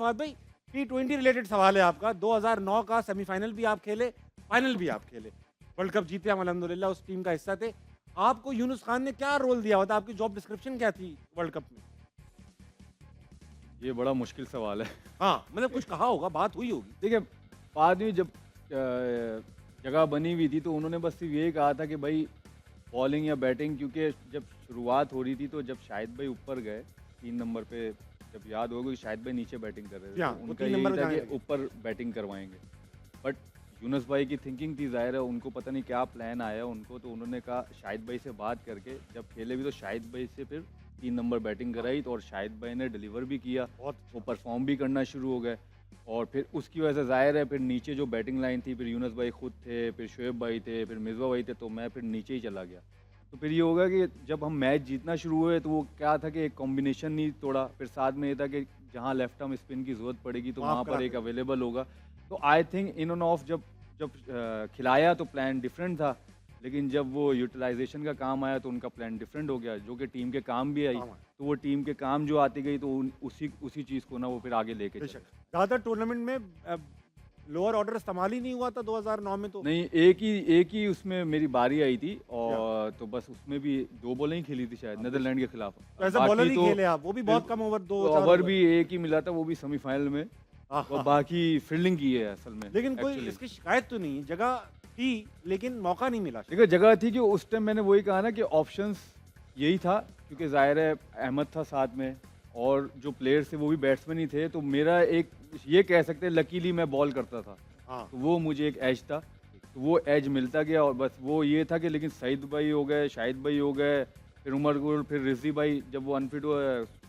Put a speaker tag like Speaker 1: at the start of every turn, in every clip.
Speaker 1: फवाद भाई, T20 related सवाल है आपका। 2009 का सेमीफाइनल भी आप खेले, फाइनल भी आप खेले, वर्ल्ड कप जीते हम अल्हम्दुलिल्लाह, उस टीम का हिस्सा थे। आपको यूनुस खान ने क्या रोल दिया हुआ था? आपकी जॉब डिस्क्रिप्शन क्या थी वर्ल्ड कप में?
Speaker 2: ये बड़ा मुश्किल सवाल है।
Speaker 1: हाँ, मतलब कुछ कहा होगा, बात हुई होगी।
Speaker 2: देखिए, बाद में जब जगह बनी हुई थी तो उन्होंने बस सिर्फ यही कहा था कि भाई बॉलिंग या बैटिंग, क्योंकि जब शुरुआत हो रही थी तो जब शाहिद भाई ऊपर गए 3 नंबर पे, जब याद होगा शाहिद भाई नीचे बैटिंग कर रहे थे,
Speaker 1: हाँ,
Speaker 2: तो
Speaker 1: वो
Speaker 2: उनका
Speaker 1: 3
Speaker 2: यही
Speaker 1: नंबर पे
Speaker 2: था
Speaker 1: जाने
Speaker 2: कि
Speaker 1: लगे।
Speaker 2: ऊपर बैटिंग करवाएंगे। बट यूनुस भाई की थिंकिंग थी, जाहिर है उनको पता नहीं क्या प्लान आया उनको, तो उन्होंने कहा शाहिद भाई से बात करके, जब खेले भी तो शाहिद भाई से फिर 3 नंबर बैटिंग कराई, तो और शाहिद भाई ने डिलीवर भी किया,
Speaker 1: बहुत
Speaker 2: वो परफॉर्म भी करना शुरू हो गए। और फिर उसकी वजह से जाहिर है फिर नीचे जो बैटिंग लाइन थी, फिर यूनुस भाई खुद थे, फिर शोएब भाई थे, फिर मिसबा भाई थे, तो मैं फिर नीचे ही चला गया। तो फिर ये होगा कि जब हम मैच जीतना शुरू हुए तो वो क्या था कि एक कॉम्बिनेशन नहीं तोड़ा, फिर साथ में ये था कि जहाँ लेफ्ट आर्म स्पिन की ज़रूरत पड़ेगी तो
Speaker 1: वहाँ
Speaker 2: वहाँ
Speaker 1: आप
Speaker 2: पर
Speaker 1: करा
Speaker 2: एक
Speaker 1: दें।
Speaker 2: अवेलेबल होगा। तो I think in on off जब जब खिलाया तो प्लान डिफरेंट था, लेकिन जब वो यूटिलाइजेशन का काम आया तो उनका प्लान डिफरेंट हो गया, जो कि टीम के काम भी आई।
Speaker 1: काम आया।
Speaker 2: तो वो टीम के काम जो आती गई तो उसी चीज़ को ना वो फिर आगे लेके
Speaker 1: बेशक।
Speaker 2: चले।
Speaker 1: ज़्यादा टूर्नामेंट में लोअर ऑर्डर इस्तेमाल ही नहीं हुआ था 2009 में तो।
Speaker 2: नहीं, एक ही उसमें मेरी बारी आई थी, और तो बस उसमें भी 2 बॉलें ही खेली थी शायद नेदरलैंड के खिलाफ।
Speaker 1: तो ऐसा बॉलर ही खेले आप, वो भी बहुत कम ओवर, 2-4
Speaker 2: ओवर भी एक ही मिला था, वो भी सेमीफाइनल में,
Speaker 1: हाँ,
Speaker 2: और
Speaker 1: हाँ।
Speaker 2: बाकी फील्डिंग की है असल में।
Speaker 1: लेकिन कोई
Speaker 2: actually।
Speaker 1: इसकी शिकायत तो नहीं, जगह थी लेकिन मौका नहीं मिला।
Speaker 2: देखो जगह थी कि उस टाइम मैंने वही कहा ना कि ऑप्शंस यही था, क्योंकि जाहिर है अहमद था साथ में, और जो प्लेयर्स थे वो भी बैट्समैन ही थे, तो मेरा एक ये कह सकते हैं लकीली मैं बॉल करता था,
Speaker 1: हाँ,
Speaker 2: तो वो मुझे एक एज था, तो वो एज मिलता गया। और बस वो ये था कि लेकिन सईद भाई हो गए, शाहिद भाई हो गए, फिर उमर गुल, फिर रिजवी भाई जब वो अनफिट हुआ,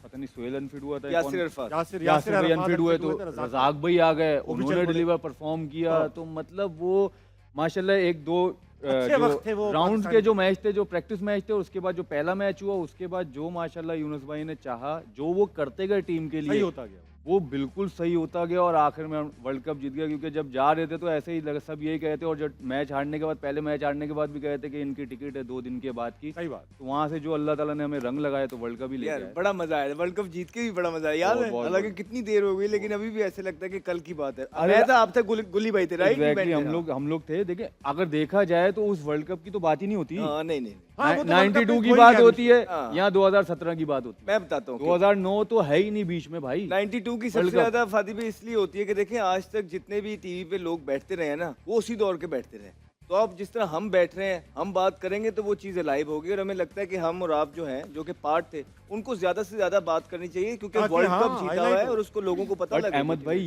Speaker 2: पता नहीं सोहेल अनफिट हुआ था या
Speaker 3: यासिर
Speaker 2: कौन?
Speaker 3: अरफात।
Speaker 1: यासिर
Speaker 2: भाई
Speaker 1: अरफात
Speaker 2: अनफिट हुए
Speaker 1: unfit
Speaker 2: तो
Speaker 1: थे,
Speaker 2: रज़ाक भाई आ गए,
Speaker 1: वो भी
Speaker 2: उन्होंने
Speaker 1: चल पड़े।
Speaker 2: डिलीवर परफॉर्म किया।
Speaker 1: हाँ।
Speaker 2: तो मतलब वो माशाल्लाह एक दो
Speaker 1: अच्छे वक्त थे वो
Speaker 2: राउंड
Speaker 1: पाकिस्तान
Speaker 2: के
Speaker 1: के।
Speaker 2: जो मैच थे, जो प्रैक्टिस मैच थे, उसके बाद जो पहला मैच हुआ, उसके बाद जो माशाल्लाह यूनुस भाई ने चाहा, जो वो करते गए टीम के
Speaker 1: सही
Speaker 2: लिए,
Speaker 1: होता गया।
Speaker 2: वो बिल्कुल सही होता गया, और आखिर में वर्ल्ड कप जीत गया। क्योंकि जब जा रहे थे तो ऐसे ही लगा, सब यही कहते, और जब मैच हारने के बाद, पहले मैच हारने के बाद भी कहते कि इनकी टिकट है 2 दिन के बाद की।
Speaker 1: सही बात।
Speaker 2: तो वहाँ से जो अल्लाह ताला ने हमें रंग लगाए तो वर्ल्ड कप ही लेके
Speaker 3: यार
Speaker 2: आए।
Speaker 3: बड़ा मजा आया, वर्ल्ड कप जीत के भी बड़ा मजा आया, याद है?
Speaker 2: बहुत,
Speaker 3: हालांकि
Speaker 2: बहुत।
Speaker 3: कितनी देर हो गई, लेकिन अभी भी ऐसे लगता है कि कल की बात है।
Speaker 2: अरे
Speaker 3: मैं था, आप थे, गुली भाई थे, राइट?
Speaker 2: Exactly, हम लोग थे। देखिए अगर देखा जाए तो उस वर्ल्ड कप की तो बात ही नहीं होती।
Speaker 3: हाँ, नहीं नहीं नहीं।
Speaker 1: हाँ, वो तो वर्ल्ड कप
Speaker 2: 92
Speaker 1: में
Speaker 2: की
Speaker 1: कोई
Speaker 2: बात
Speaker 1: क्या
Speaker 2: होती है,
Speaker 3: हाँ।
Speaker 2: यहाँ 2017 की बात होती है।
Speaker 3: मैं बताता हूँ
Speaker 2: 2009 तो है ही नहीं बीच में भाई।
Speaker 3: 92 की सबसे
Speaker 2: वर्ल्ड कप।
Speaker 3: ज्यादा फादी भी इसलिए होती है कि देखें आज तक जितने भी टीवी पे लोग बैठते रहे हैं ना, वो उसी दौर के बैठते रहे। तो अब जिस तरह हम बैठ रहे हैं, हम बात करेंगे तो वो चीज़ें लाइव होगी, और हमें लगता है कि हम और आप जो हैं, जो कि पार्ट थे, उनको ज्यादा से ज्यादा बात करनी चाहिए, क्योंकि
Speaker 1: ताकि
Speaker 3: वर्ल्ड
Speaker 1: हाँ,
Speaker 3: कप जीता हुआ
Speaker 1: highlight
Speaker 3: है
Speaker 1: हो।
Speaker 3: और उसको लोगों को पता
Speaker 2: बट
Speaker 3: लगे।
Speaker 2: अहमद भाई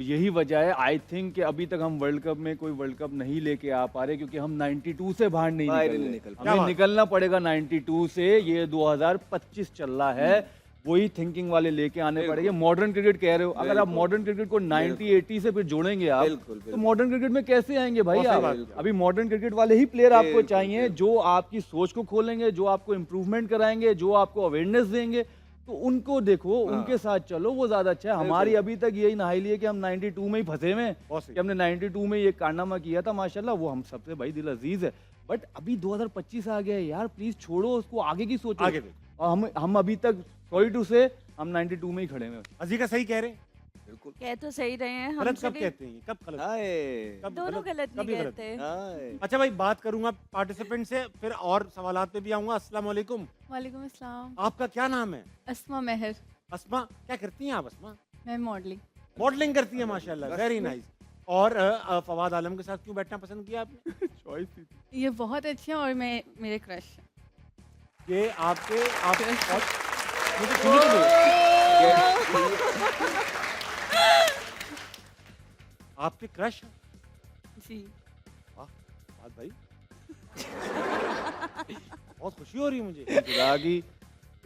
Speaker 2: यही वजह है आई थिंक कि अभी तक हम वर्ल्ड कप में कोई वर्ल्ड कप नहीं लेके आ पा रहे, क्योंकि हम 92 से बाहर नहीं
Speaker 3: बाहर
Speaker 2: निकल
Speaker 3: नहीं
Speaker 2: रहे।
Speaker 3: निकल पा
Speaker 1: रहे। क्या
Speaker 2: हमें
Speaker 1: बात?
Speaker 2: निकलना पड़ेगा 92 से, ये 2025 चल रहा है, वही थिंकिंग वाले लेके आने
Speaker 3: बिल्कुल।
Speaker 2: पड़ेगे। मॉडर्न क्रिकेट कह रहे हो, अगर आप
Speaker 3: बिल्कुल।
Speaker 2: मॉडर्न क्रिकेट को 90-80 से फिर जोड़ेंगे आप,
Speaker 3: बिल्कुल,
Speaker 2: तो
Speaker 3: बिल्कुल।
Speaker 2: मॉडर्न क्रिकेट में कैसे आएंगे भाई
Speaker 1: बहुत सही
Speaker 2: आप?
Speaker 1: बात है।
Speaker 2: अभी मॉडर्न क्रिकेट वाले ही प्लेयर आपको
Speaker 3: बिल्कुल,
Speaker 2: चाहिए,
Speaker 3: बिल्कुल।
Speaker 2: जो आपकी सोच को खोलेंगे, जो आपको इम्प्रूवमेंट कराएंगे, जो आपको अवेयरनेस देंगे। तो उनको देखो,
Speaker 3: हाँ।
Speaker 2: उनके साथ चलो, वो ज्यादा अच्छा है। हमारी अभी तक यही नहाई है कि हम 92 में ही फंसे हुए हैं,
Speaker 1: बहुत सही।
Speaker 2: कि हमने 92 में ये कारनामा किया था, माशाल्लाह वो हम सबसे भाई दिल अजीज है। बट अभी 2025 आ गया है यार, प्लीज छोड़ो उसको, आगे की सोचो।
Speaker 1: आगे देखो।
Speaker 2: और हम अभी तक सॉरी टू से हम 92 में ही खड़े हैं।
Speaker 1: अजीका सही कह रहे हैं।
Speaker 3: बिल्कुल।
Speaker 4: कह तो सही रहे हैं, हम
Speaker 1: गलत कब
Speaker 4: सभी
Speaker 1: कहते हैं, कब गलत?
Speaker 3: हाय
Speaker 1: कब
Speaker 4: दोनों गलत
Speaker 1: कभी
Speaker 4: नहीं
Speaker 1: गलत
Speaker 4: कहते।
Speaker 3: हाय।
Speaker 1: अच्छा भाई, बात करूंगा पार्टिसिपेंट से, फिर और सवालात पे भी आऊंगा। अस्सलाम वालेकुम,
Speaker 5: वालेकुम अस्सलाम।
Speaker 1: आपका क्या नाम है?
Speaker 5: अस्मा मेहर।
Speaker 1: अस्मा, क्या करती हैं आप अस्मा?
Speaker 5: मैं मॉडलिंग।
Speaker 1: मॉडलिंग करती है, माशाल्लाह, वेरी नाइस। और फवाद आलम के साथ क्यों बैठना पसंद किया आपने?
Speaker 2: चॉइस
Speaker 5: ये बहुत अच्छे हैं और मैं मेरे क्रश हैं।
Speaker 1: ये आपके आप मुझे सुनी तो नहीं। आपके क्रश हैं?
Speaker 5: जी।
Speaker 1: वाह फवाद भाई, बहुत खुशी हो रही है मुझे।
Speaker 2: खुदा की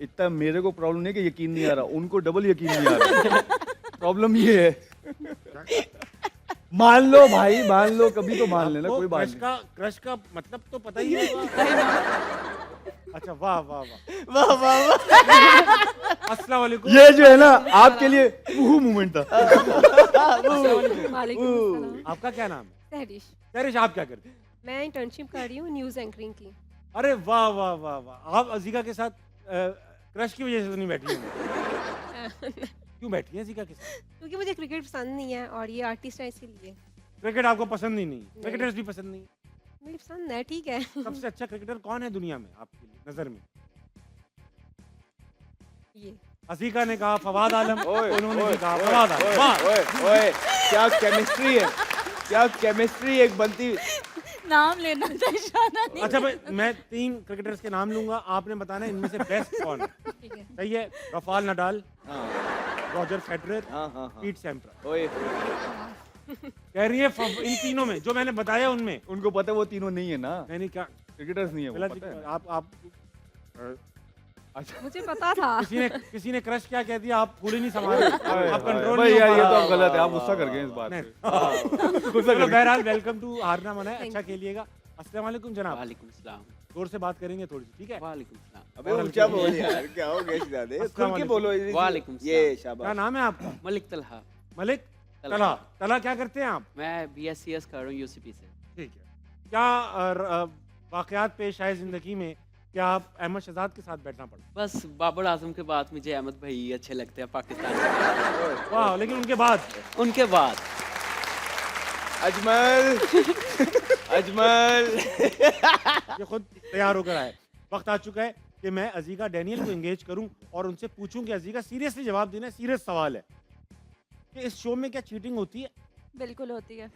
Speaker 2: इतना मेरे को प्रॉब्लम नहीं है कि यकीन नहीं आ रहा, उनको डबल यकीन नहीं आ रहा। प्रॉब्लम ये है। मान लो भाई, मान लो, कभी तो मान लेना,
Speaker 1: आपको
Speaker 2: कोई बात
Speaker 1: क्रश का मतलब तो पता ही होगा। अच्छा, वाह वाह वाह।
Speaker 3: वाह वाह वाह।
Speaker 1: अस्सलाम वालेकुम।
Speaker 2: नहीं। ये जो है ना आपके लिए वो मूवमेंट था।
Speaker 4: वालेकुम अस्सलाम।
Speaker 1: आपका क्या नाम है?
Speaker 6: तहरीश।
Speaker 1: तहरीश, आप क्या करते हैं?
Speaker 6: मैं इंटर्नशिप कर रही हूँ न्यूज़ एंकरिंग की।
Speaker 1: अरे वाह वाह वाह वाह। आप अजीका के साथ क्रश की वजह से तो नहीं बैठी होंगी? क्यों बैठी हैं अज़ीका के साथ?
Speaker 6: क्योंकि मुझे क्रिकेट पसंद नहीं है और ये आर्टिस्ट है इसीलिए।
Speaker 1: क्रिकेट आपको पसंद ही नहीं, क्रिकेटर्स भी पसंद नहीं।
Speaker 6: मुझे पसंद है, ठीक है।
Speaker 1: सबसे अच्छा क्रिकेटर कौन है दुनिया में आपकी नजर में?
Speaker 6: ये
Speaker 1: अज़ीका ने कहा फवाद आलम,
Speaker 3: ओए,
Speaker 1: उन्होंने
Speaker 3: ओए,
Speaker 1: भी कहा
Speaker 3: ओए,
Speaker 1: फवाद आलम।
Speaker 3: ओए,
Speaker 1: वाह!
Speaker 3: ओए, ओए, क्या केमिस्ट्री है, क्या केमिस्ट्री एक बनती।
Speaker 5: नाम लेना था इशारा नहीं।
Speaker 1: अच्छा भाई, मैं 3 क्रिकेटर्स के नाम लूंगा, आपने बताना है इनमें से बेस्ट कौन है।
Speaker 5: ठीक है।
Speaker 1: सही है? रफाल नडाल,
Speaker 3: हाँ
Speaker 1: रॉजर फेडरर,
Speaker 3: हाँ हाँ हाँ।
Speaker 1: Pete Sampras.
Speaker 3: ओए,
Speaker 1: कह रही है इन तीनों में जो मैंने बताया उनमें।
Speaker 2: उनको पता है वो तीनों नहीं है ना,
Speaker 1: नहीं क्या
Speaker 2: क्रिकेटर्स नहीं है वो,
Speaker 1: गलत
Speaker 2: पता है।
Speaker 1: आप
Speaker 2: अच्छा
Speaker 6: मुझे पता था।
Speaker 1: किसी ने क्रश क्या कह दिया, आप फूल ही नहीं संभाल आप कंट्रोल
Speaker 2: भाई
Speaker 1: नहीं
Speaker 2: यार,
Speaker 1: हो
Speaker 2: ये
Speaker 1: पा
Speaker 2: तो
Speaker 1: रहे।
Speaker 2: आप गलत है, आप गुस्सा कर गए इस बात
Speaker 1: नहीं।
Speaker 2: पे। गुस्सा
Speaker 1: चलो
Speaker 2: कर गए।
Speaker 1: बहरहाल वेलकम टू हारना मना है,
Speaker 6: Thank
Speaker 1: अच्छा
Speaker 6: you.
Speaker 1: खेलिएगा। अस्सलाम वालेकुम जनाब,
Speaker 4: वालेकुम सलाम।
Speaker 1: जोर से बात करेंगे थोड़ी सी, ठीक है?
Speaker 4: वालेकुम सलाम।
Speaker 3: अबे ऊंचा बोल यार, क्या हो गया शहजादे?
Speaker 1: अस्सलाम
Speaker 3: खुल के
Speaker 1: वालेकुम।
Speaker 3: बोलो।
Speaker 4: वालेकुम
Speaker 3: ये
Speaker 4: सलाम।
Speaker 1: क्या
Speaker 3: शाबाश।
Speaker 1: नाम है आपका?
Speaker 4: मलिक तलहा।
Speaker 1: मलिक तला। तला क्या करते हैं आप?
Speaker 4: मैं BScs कर रहा हूँ यूसीपी से।
Speaker 1: ठीक है। क्या वाकयात पेश आए जिंदगी में, क्या आप अहमद शहजाद के साथ बैठना पड़ा?
Speaker 4: बस बाबर आजम के बाद मुझे अहमद भाई अच्छे लगते हैं पाकिस्तान में।
Speaker 1: वाह, लेकिन उनके बाद
Speaker 4: उनके बाद
Speaker 3: अजमल, अजमल।
Speaker 1: ये खुद तैयार होकर आए। वक्त आ चुका है कि मैं अज़ीका डैनियल को एंगेज करूं और उनसे पूछूं कि अज़ीका सीरियसली जवाब देना है। सीरियस सवाल है कि इस शो में क्या चीटिंग होती है?
Speaker 5: बिल्कुल होती है।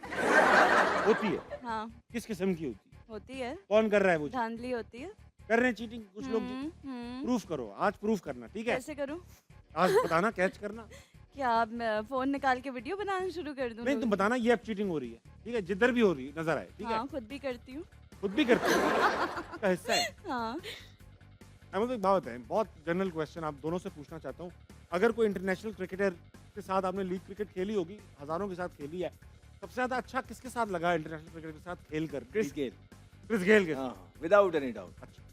Speaker 1: होती है।
Speaker 5: हाँ,
Speaker 1: किस किस्म की होती है?
Speaker 5: होती है।
Speaker 1: कौन कर रहा है वो?
Speaker 5: धांधली होती है।
Speaker 1: कर रहे हैं चीटिंग कुछ लोग।
Speaker 5: हम्म।
Speaker 1: प्रूफ करो, आज प्रूफ करना, ठीक है?
Speaker 5: कैसे करूँ?
Speaker 1: आज बताना, कैच करना।
Speaker 5: क्या आप फोन निकाल के वीडियो बनाना शुरू कर दूँ?
Speaker 1: नहीं, तुम बताना ये अब चीटिंग हो रही है, ठीक है? जिधर भी हो रही है नजर आए, ठीक है?
Speaker 5: हाँ, खुद भी करती हूँ।
Speaker 1: खुद भी करते हो का हिस्सा है।
Speaker 5: हाँ।
Speaker 1: अहमद एक बात है, बहुत जनरल क्वेश्चन आप दोनों से पूछना चाहता हूँ। अगर कोई इंटरनेशनल क्रिकेटर के साथ आपने लीग क्रिकेट खेली होगी, हजारों के साथ खेली है, सबसे ज्यादा अच्छा किसके साथ लगा इंटरनेशनल क्रिकेट के साथ खेल कर?
Speaker 3: Chris Gayle.
Speaker 1: क्रिस गेल के साथ।
Speaker 3: हाँ, विदाउट एनी डाउट।
Speaker 1: अच्छा,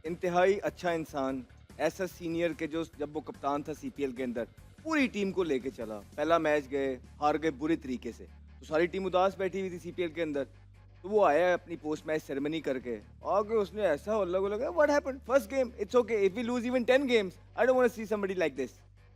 Speaker 3: इंतहाई अच्छा इंसान, ऐसा सीनियर के जो जब वो कप्तान था सीपीएल के अंदर पूरी टीम को लेके चला। पहला मैच गए, हार गए बुरे तरीके से, तो सारी टीम उदास बैठी हुई थी सीपीएल के अंदर। तो वो आया अपनी पोस्ट मैच सेरेमनी करके, आगे उसने ऐसा हल्ला गुल्ला किया, what happened, first game, it's okay, if we lose even 10 games, I don't want to see somebody like this,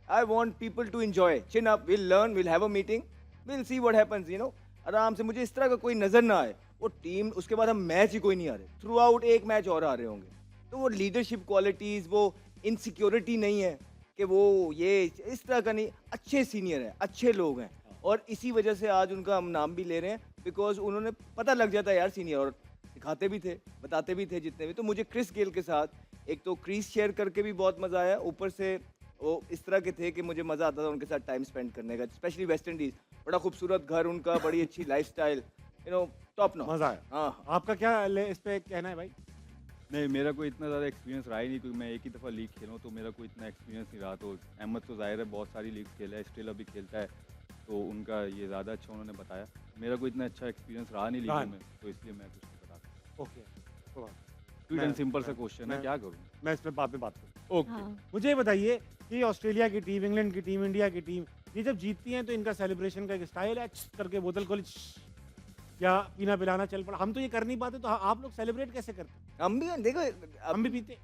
Speaker 3: I want people to enjoy, chin up, will learn, will have a meeting, will see what happens, you know, आराम से। मुझे इस तरह का कोई नजर ना आए। वो टीम, उसके बाद हम मैच ही कोई नहीं आ रहे, थ्रू आउट एक मैच और आ रहे होंगे। तो वो लीडरशिप क्वालिटीज़, वो इनसिक्योरिटी नहीं है कि वो ये इस तरह का नहीं, अच्छे सीनियर हैं, अच्छे लोग हैं, और इसी वजह से आज उनका हम नाम भी ले रहे हैं, बिकॉज उन्होंने पता लग जाता है यार सीनियर, और सिखाते भी थे, बताते भी थे जितने भी। तो मुझे क्रिस गेल के साथ एक तो क्रीज शेयर करके भी बहुत मज़ा आया, ऊपर से वो इस तरह के थे कि मुझे मज़ा आता था उनके साथ टाइम स्पेंड करने का, स्पेशली वेस्ट इंडीज़, बड़ा खूबसूरत घर उनका, बड़ी अच्छी lifestyle, you know, top notch.
Speaker 1: मजा आया।
Speaker 3: हाँ,
Speaker 1: आपका क्या इस पे कहना है भाई?
Speaker 2: नहीं, मेरा कोई इतना ज़्यादा एक्सपीरियंस रहा ही नहीं, क्योंकि मैं एक ही दफ़ा लीग खेला हूँ, तो मेरा कोई इतना एक्सपीरियंस नहीं रहा। तो अहमद तो ज़ाहिर है बहुत सारी लीग्स खेला है, स्टिल अभी खेलता है, तो उनका ये ज़्यादा अच्छा उन्होंने बताया। मेरा कोई इतना अच्छा एक्सपीरियंस रहा नहीं
Speaker 1: रहा
Speaker 2: लीगों में, तो इसलिए मैं कुछ नहीं बता सकता।
Speaker 1: ओके, तो
Speaker 2: स्वीट एंड सिंपल सा
Speaker 1: मैं-
Speaker 2: क्वेश्चन है,
Speaker 1: मैं-
Speaker 2: क्या करूँ?
Speaker 1: मैं इस पे बाद में बात करूँ।
Speaker 2: ओके।
Speaker 5: हाँ।
Speaker 1: मुझे ये बताइए कि ऑस्ट्रेलिया की टीम, इंग्लैंड की टीम, इंडिया की टीम, ये जब जीतती हैं तो इनका सेलिब्रेशन का एक स्टाइल है, करके बोतल खोली या पीना पिलाना चल पड़ा। हम तो ये कर नहीं पाते, तो आप लोग सेलिब्रेट कैसे करते हैं?
Speaker 3: हम भी देखो,
Speaker 1: हम भी पीते।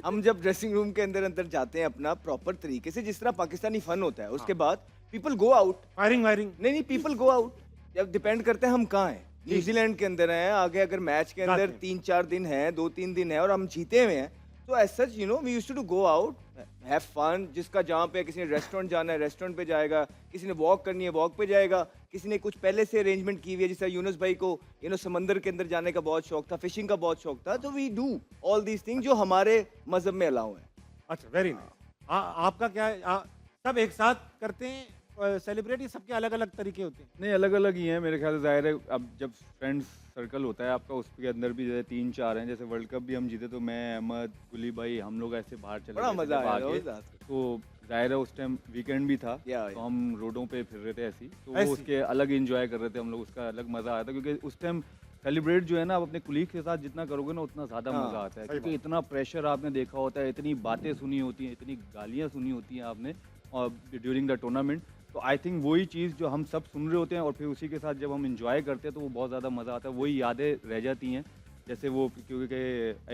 Speaker 3: हम जब ड्रेसिंग रूम के अंदर अंदर जाते हैं अपना प्रॉपर तरीके से, जिस तरह पाकिस्तानी फन होता है, उसके बाद people go out.
Speaker 1: Firing wiring
Speaker 3: नहीं, पीपल गो आउट। जब डिपेंड करते हैं हम कहाँ हैं, न्यूजीलैंड के अंदर हैं, आगे अगर मैच के अंदर
Speaker 1: जाते हैं।
Speaker 3: 3-4 दिन है, 2-3 दिन है, और हम जीते हुए हैं, तो as such you know we used to go out, have fun. जिसका जहाँ पे किसी ने रेस्टोरेंट जाना है रेस्टोरेंट पे जाएगा, किसी ने वॉक करनी है वॉक पे जाएगा, किसी ने कुछ पहले से अरेंजमेंट की हुई है, जैसे यूनुस भाई को यू नो समंदर के अंदर जाने का बहुत शौक था, फिशिंग का बहुत शौक था, तो we do all these thing जो हमारे मजहब में अलाउ है।
Speaker 1: अच्छा, वेरी नाइस। आपका क्या है? सब एक साथ करते हैं सेलिब्रेट, ये सबके अलग अलग तरीके होते हैं?
Speaker 2: नहीं, अलग अलग ही हैं मेरे ख्याल से। ज़ाहिर है अब जब फ्रेंड्स सर्कल होता है आपका, उसके अंदर भी जैसे 3-4 हैं, जैसे वर्ल्ड कप भी हम जीते तो मैं, अहमद, गुली भाई, हम लोग ऐसे बाहर चले
Speaker 3: बड़ा
Speaker 2: गए थे
Speaker 3: मजा
Speaker 2: जब
Speaker 3: आया
Speaker 2: आगे।
Speaker 3: रोज रात को।
Speaker 2: तो ज़ाहिर है उस टाइम वीकेंड भी था,
Speaker 3: या
Speaker 2: तो हम रोडों पे फिर रहे थे ऐसी, तो
Speaker 1: ऐसी?
Speaker 2: वो उसके अलग इंजॉय कर रहे थे हम लोग, उसका अलग मज़ा आया था। क्योंकि उस टाइम सेलिब्रेट जो है ना, आप अपने कुलीग के साथ जितना करोगे ना, उतना ज़्यादा
Speaker 3: हाँ,
Speaker 2: मज़ा आता है।
Speaker 1: सही
Speaker 2: क्योंकि इतना प्रेशर आपने देखा होता है, इतनी बातें सुनी होती हैं, इतनी गालियाँ सुनी होती हैं आपने और ड्यूरिंग द टूर्नामेंट। तो आई थिंक वही चीज़ जो हम सब सुन रहे होते हैं और फिर उसी के साथ जब हम इंजॉय करते हैं, तो वो बहुत ज़्यादा मज़ा आता है, वही यादें रह जाती हैं। जैसे वो, क्योंकि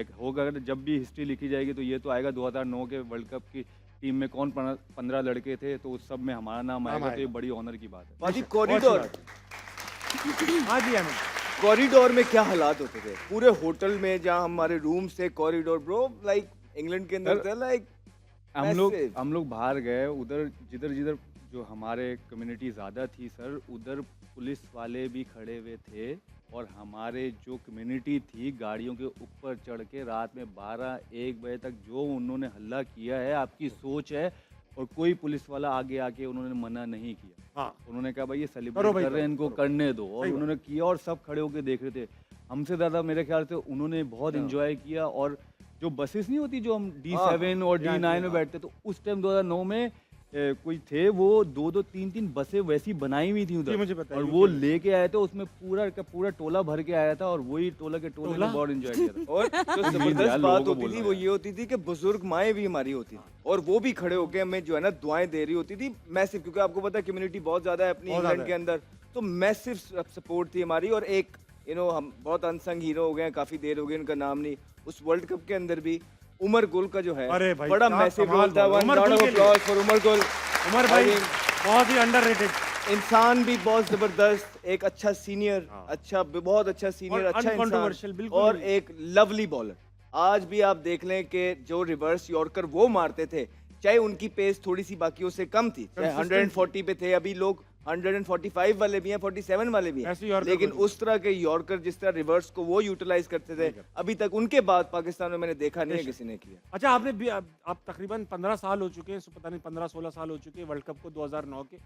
Speaker 2: एक होगा, अगर जब भी हिस्ट्री लिखी जाएगी तो ये तो आएगा 2009 के वर्ल्ड कप की टीम में कौन 15 लड़के थे, तो उस सब में हमारा नाम आएगा, तो ये
Speaker 1: आएगा।
Speaker 2: बड़ी ऑनर की बात है।
Speaker 3: बाजी
Speaker 1: बहुत
Speaker 3: कॉरिडोर
Speaker 1: शुक्रिया। हाँ जी अहमद,
Speaker 3: कॉरिडोर में क्या हालात होते थे पूरे होटल में, जहाँ हमारे रूम्स थे, कॉरिडोर ब्रो, लाइक इंग्लैंड के अंदर था, लाइक
Speaker 2: हम लोग बाहर गए, उधर जिधर जिधर जो हमारे कम्युनिटी ज़्यादा थी सर, उधर पुलिस वाले भी खड़े हुए थे, और हमारे जो कम्युनिटी थी गाड़ियों के ऊपर चढ़ के रात में 12-1 बजे तक जो उन्होंने हल्ला किया है, आपकी सोच है, और कोई पुलिस वाला आगे आके उन्होंने मना नहीं किया।
Speaker 1: हाँ
Speaker 2: उन्होंने कहा भाई ये
Speaker 1: करो
Speaker 2: सेलिब्रेट
Speaker 1: भाई,
Speaker 2: कर रहे हैं,
Speaker 1: करो,
Speaker 2: इनको
Speaker 1: करो।
Speaker 2: करने दो, और
Speaker 1: सही बात।
Speaker 2: उन्होंने किया, और सब खड़े होकर देख रहे थे। हमसे ज़्यादा मेरे ख्याल से उन्होंने बहुत एंजॉय किया। और जो बसेस नहीं होती जो हम D7 और
Speaker 1: हाँ,
Speaker 2: D9 में
Speaker 1: हाँ।
Speaker 2: बैठते, तो उस टाइम 2009 में कोई थे वो 2-2 3-3 बसें वैसी बनाई हुई थी
Speaker 1: जी,
Speaker 2: उधर,
Speaker 1: मुझे पता है,
Speaker 2: और
Speaker 1: UK
Speaker 2: वो
Speaker 1: में।
Speaker 2: लेके आए थे, उसमें पूरा का पूरा टोला भर के आया था, और वही टोला के टोले
Speaker 1: टोला?
Speaker 2: ने बहुत एंजॉय किया था।
Speaker 3: और जो
Speaker 2: यार,
Speaker 3: जबरदस्त
Speaker 2: लोगों
Speaker 3: बात
Speaker 2: को
Speaker 3: होती
Speaker 2: बोल
Speaker 3: थी
Speaker 2: रहा
Speaker 3: वो
Speaker 2: हूँ
Speaker 3: ये होती थी कि बुजुर्ग माएँ भी हमारी होती थी, और वो भी खड़े होके हमें जो है ना दुआएं दे रही होती थी, मैसिव, क्योंकि आपको पता है कम्युनिटी बहुत ज्यादा है अपनी
Speaker 1: बहुत
Speaker 3: इंग्लैंड
Speaker 1: ज्यादा
Speaker 3: के अंदर, तो मैसिव सपोर्ट थी हमारी। और एक हम बहुत अनसंग हीरो हो गए हैं, काफी देर हो गई उनका नाम नहीं, उस वर्ल्ड कप के अंदर भी उमर गुल का जो है
Speaker 1: अरे भाई,
Speaker 3: बड़ा
Speaker 1: क्या
Speaker 3: मैसिव
Speaker 1: कमाल
Speaker 3: रोल था।
Speaker 1: बॉल।
Speaker 3: वन
Speaker 1: उमर
Speaker 3: राउंड
Speaker 1: गुल
Speaker 3: ऑफ
Speaker 1: के लिए।
Speaker 3: Applause for Umar Gul.
Speaker 1: उमर भाई
Speaker 3: I mean,
Speaker 1: बहुत ही अंडररेटेड
Speaker 3: इंसान भी बहुत जबरदस्त, एक अच्छा सीनियर,
Speaker 1: हाँ।
Speaker 3: अच्छा बहुत अच्छा सीनियर,
Speaker 1: और
Speaker 3: अच्छा
Speaker 1: uncontroversial,
Speaker 3: इंसान,
Speaker 1: बिल्कुल
Speaker 3: और
Speaker 1: नहीं।
Speaker 3: एक लवली बॉलर। आज भी आप देख लें कि जो रिवर्स यॉर्कर वो मारते थे, चाहे उनकी पेस थोड़ी सी बाकियों से कम थी, चाहे
Speaker 1: Consistent
Speaker 3: 140 पे थे, अभी लोग 145 वाले भी हैं, 47 वाले भी
Speaker 1: ऐसे
Speaker 3: हैं,
Speaker 1: यॉर्कर
Speaker 3: लेकिन
Speaker 1: बने।
Speaker 3: उस तरह के यॉर्कर जिस तरह रिवर्स को वो यूटिलाइज करते थे, अभी तक उनके बाद पाकिस्तान में मैंने देखा नहीं है किसी ने किया।
Speaker 1: अच्छा आपने भी आप तकरीबन 15 साल हो चुके हैं, पता नहीं 15-16 साल हो चुके हैं वर्ल्ड कप को 2009 के।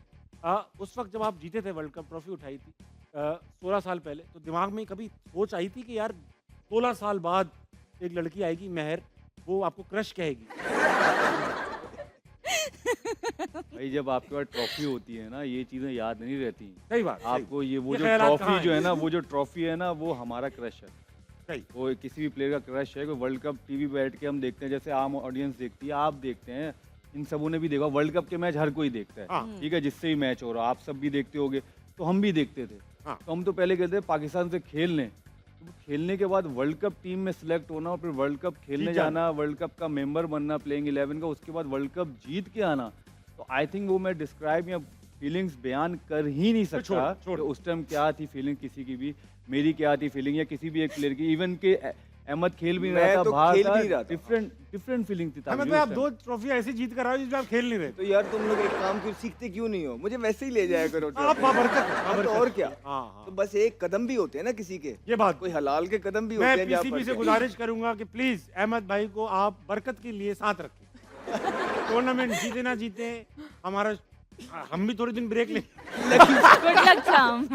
Speaker 1: उस वक्त जब आप जीते थे वर्ल्ड कप, ट्रॉफी उठाई थी 16 साल पहले, तो दिमाग में कभी सोच आई थी कि यार 16 साल बाद एक लड़की आएगी महर, वो आपको क्रश कहेगी?
Speaker 2: भाई जब आपके पास ट्रॉफी होती है ना, ये चीज़ें याद नहीं रहती।
Speaker 1: सही बात, सही।
Speaker 2: आपको ये वो
Speaker 1: ये
Speaker 2: जो
Speaker 1: ख्यालात कहाँ
Speaker 2: ट्रॉफी जो
Speaker 1: हैं?
Speaker 2: है ना, वो जो ट्रॉफी है ना, वो हमारा क्रश है।
Speaker 1: सही।
Speaker 2: वो किसी भी प्लेयर का क्रश है। कोई वर्ल्ड कप टीवी पे बैठ के हम देखते हैं, जैसे आम ऑडियंस देखती है, आप देखते हैं, इन सबों ने भी देखा। वर्ल्ड कप के मैच हर कोई देखता है,
Speaker 1: हाँ।
Speaker 2: ठीक है, जिससे भी मैच हो रहा, आप सब भी देखते होगे, तो हम भी देखते थे।
Speaker 1: हाँ।
Speaker 2: तो हम तो पहले कहते हैं पाकिस्तान से खेल लें, तो खेलने के बाद वर्ल्ड कप टीम में सिलेक्ट होना, और फिर वर्ल्ड कप खेलने
Speaker 1: जीत जाना।
Speaker 2: जाना, वर्ल्ड कप का मेंबर बनना प्लेइंग 11 का, उसके बाद वर्ल्ड कप जीत के आना, तो आई थिंक वो मैं डिस्क्राइब या फीलिंग्स बयान कर ही नहीं सकता
Speaker 1: छोड़।
Speaker 2: कि उस टाइम क्या थी फीलिंग किसी की भी, मेरी क्या थी फीलिंग, या किसी भी एक प्लेयर की। इवन के अहमद खेल भी नहीं
Speaker 3: मैं
Speaker 2: रहा था,
Speaker 3: तो
Speaker 2: बाहर
Speaker 3: खेल
Speaker 2: था,
Speaker 3: भी नहीं रहा था।
Speaker 2: डिफरेंट फीलिंग थी
Speaker 1: हमें
Speaker 2: ताकि
Speaker 1: तो
Speaker 2: उस
Speaker 1: आप
Speaker 2: time।
Speaker 1: 2 ट्रॉफी ऐसी जीत कर आए जिसमें आप खेल नहीं रहे
Speaker 3: तो यार तुम लोग एक काम क्यों सीखते क्यों नहीं हो, मुझे वैसे ही ले जाया करो
Speaker 1: आप बाबरकत है,
Speaker 3: हाँ, तो
Speaker 1: बाबरकत।
Speaker 3: और क्या।
Speaker 1: हाँ हाँ
Speaker 3: तो बस एक कदम भी होते हैं ना किसी के,
Speaker 1: ये बात
Speaker 3: कोई हलाल के कदम भी होते
Speaker 1: मैं
Speaker 3: हैं जहाँ
Speaker 1: पीसीबी
Speaker 3: पर
Speaker 1: से
Speaker 3: के।
Speaker 1: गुजारिश करूंगा कि प्लीज अहमद भाई को आप बरकत के लिए साथ रखें। टूर्नामेंट जीते ना जीते हमारा, हम भी थोड़े दिन ब्रेक लें।
Speaker 5: गुड लक शाम।